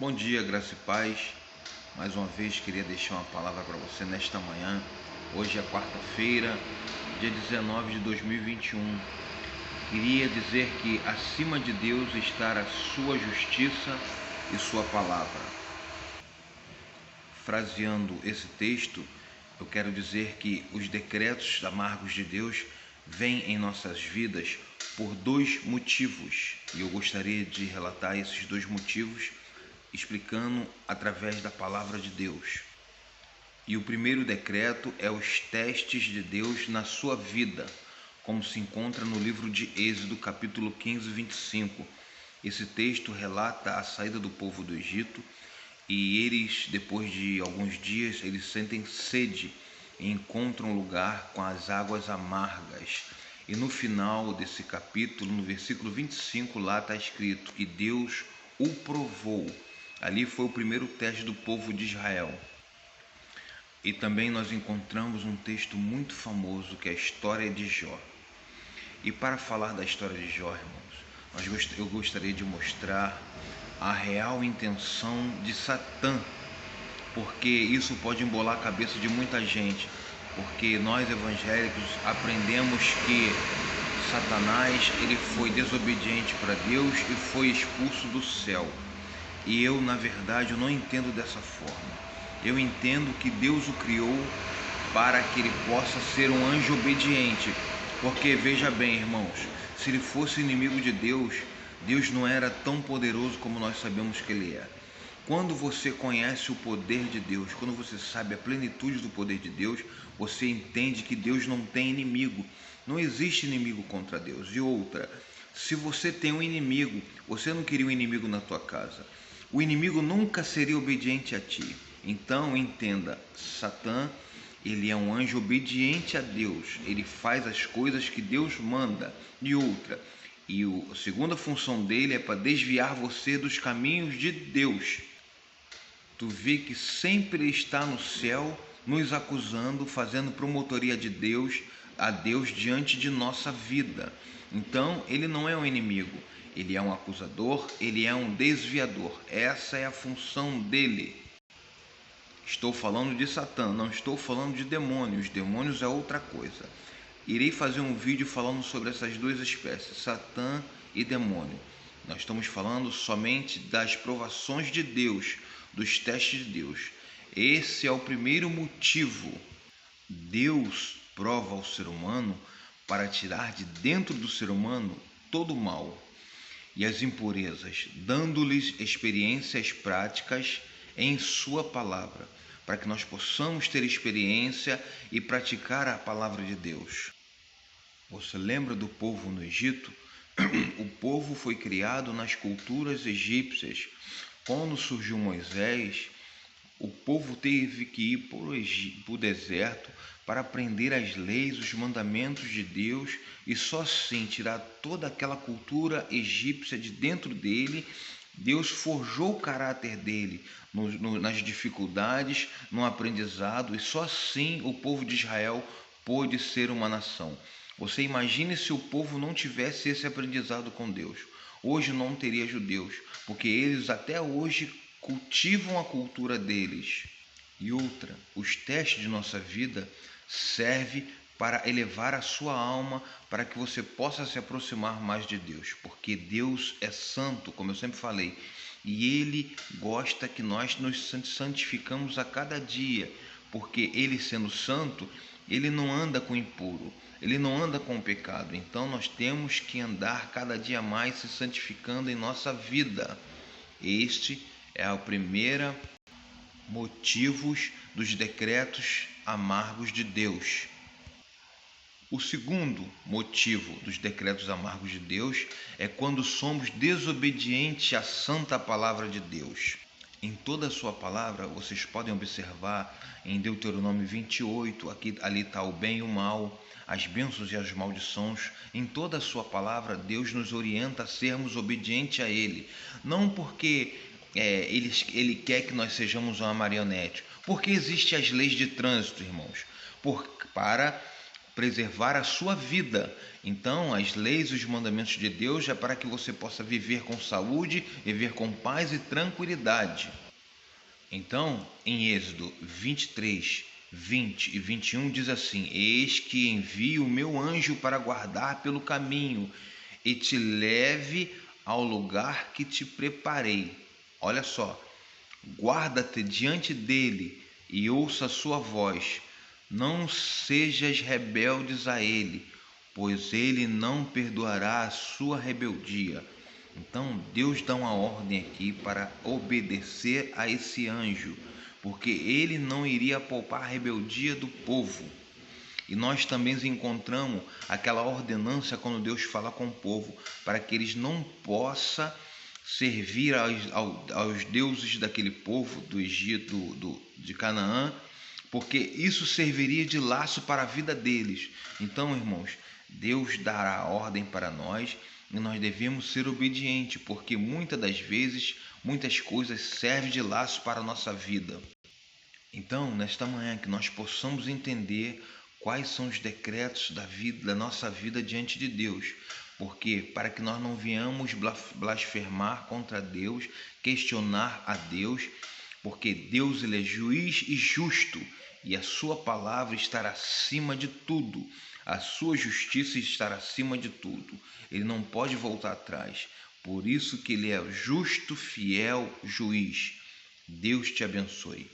Bom dia, graça e paz. Mais uma vez queria deixar uma palavra para você nesta manhã. Hoje é quarta-feira, dia 19 de 2021. Queria dizer que acima de Deus está a sua justiça e sua palavra. Fraseando esse texto, eu quero dizer que os decretos amargos de Deus vêm em nossas vidas por dois motivos. E eu gostaria de relatar esses dois motivos explicando através da palavra de Deus. E o primeiro decreto é os testes de Deus na sua vida, como se encontra no livro de Êxodo, capítulo 15, 25. Esse texto relata a saída do povo do Egito e eles, depois de alguns dias, eles sentem sede e encontram um lugar com as águas amargas. E no final desse capítulo, no versículo 25, lá está escrito que Deus o provou. Ali foi o primeiro teste do povo de Israel. E também nós encontramos um texto muito famoso que é a história de Jó. E para falar da história de Jó, irmãos, eu gostaria de mostrar a real intenção de Satã, porque isso pode embolar a cabeça de muita gente, porque nós evangélicos aprendemos que Satanás ele foi desobediente para Deus e foi expulso do céu. E eu, na verdade, eu não entendo dessa forma. Eu entendo que Deus o criou para que ele possa ser um anjo obediente. Porque, veja bem, irmãos, se ele fosse inimigo de Deus, Deus não era tão poderoso como nós sabemos que ele é. Quando você conhece o poder de Deus, quando você sabe a plenitude do poder de Deus, você entende que Deus não tem inimigo. Não existe inimigo contra Deus. E outra, se você tem um inimigo, você não queria um inimigo na tua casa. O inimigo nunca seria obediente a ti. Então entenda, Satã, ele é um anjo obediente a Deus. Ele faz as coisas que Deus manda. E outra, a segunda função dele é para desviar você dos caminhos de Deus. Tu vê que sempre está no céu nos acusando, fazendo promotoria de Deus, a Deus diante de nossa vida. Então ele não é um inimigo, ele é um acusador, ele é um desviador. Essa é a função dele. Estou falando de Satã, não estou falando de demônios. Demônios é outra coisa. Irei fazer um vídeo falando sobre essas duas espécies, Satã e demônio. Nós estamos falando somente das provações de Deus, dos testes de Deus. Esse é o primeiro motivo. Deus prova ao ser humano para tirar de dentro do ser humano todo o mal e as impurezas, dando-lhes experiências práticas em sua palavra, para que nós possamos ter experiência e praticar a palavra de Deus. Você lembra do povo no Egito? O povo foi criado nas culturas egípcias. Quando surgiu Moisés, o povo teve que ir para o deserto para aprender as leis, os mandamentos de Deus e só assim tirar toda aquela cultura egípcia de dentro dele. Deus forjou o caráter dele nas dificuldades, no aprendizado, e só assim o povo de Israel pôde ser uma nação. Você imagine se o povo não tivesse esse aprendizado com Deus. Hoje não teria judeus, porque eles até hoje cultivam a cultura deles. E outra, os testes de nossa vida servem para elevar a sua alma, para que você possa se aproximar mais de Deus, porque Deus é santo, como eu sempre falei, e Ele gosta que nós nos santificamos a cada dia, porque Ele sendo santo, Ele não anda com impuro, Ele não anda com o pecado. Então nós temos que andar cada dia mais se santificando em nossa vida. Este é o primeiro motivos dos decretos amargos de Deus. O segundo motivo dos decretos amargos de Deus é quando somos desobedientes à santa palavra de Deus. Em toda a sua palavra, vocês podem observar em Deuteronômio 28, ali está o bem e o mal, as bênçãos e as maldições. Em toda a sua palavra, Deus nos orienta a sermos obedientes a Ele. Não porque ele quer que nós sejamos uma marionete, porque existem as leis de trânsito, irmãos, para preservar a sua vida. Então, as leis e os mandamentos de Deus é para que você possa viver com saúde, viver com paz e tranquilidade. Então, em Êxodo 23, 20 e 21 diz assim: Eis que envio o meu anjo para guardar pelo caminho e te leve ao lugar que te preparei. Olha só, guarda-te diante dele e ouça a sua voz. Não sejas rebeldes a ele, pois ele não perdoará a sua rebeldia. Então Deus dá uma ordem aqui para obedecer a esse anjo, porque ele não iria poupar a rebeldia do povo. E nós também encontramos aquela ordenança quando Deus fala com o povo, para que eles não possam servir aos deuses daquele povo do Egito, de Canaã, porque isso serviria de laço para a vida deles. Então, irmãos, Deus dará a ordem para nós e nós devemos ser obedientes, porque muitas das vezes, muitas coisas servem de laço para a nossa vida. Então, nesta manhã, que nós possamos entender quais são os decretos da vida, da nossa vida diante de Deus, porque para que nós não venhamos blasfemar contra Deus, questionar a Deus, porque Deus ele é juiz e justo e a sua palavra estará acima de tudo, a sua justiça estará acima de tudo, ele não pode voltar atrás, por isso que ele é justo, fiel juiz. Deus te abençoe.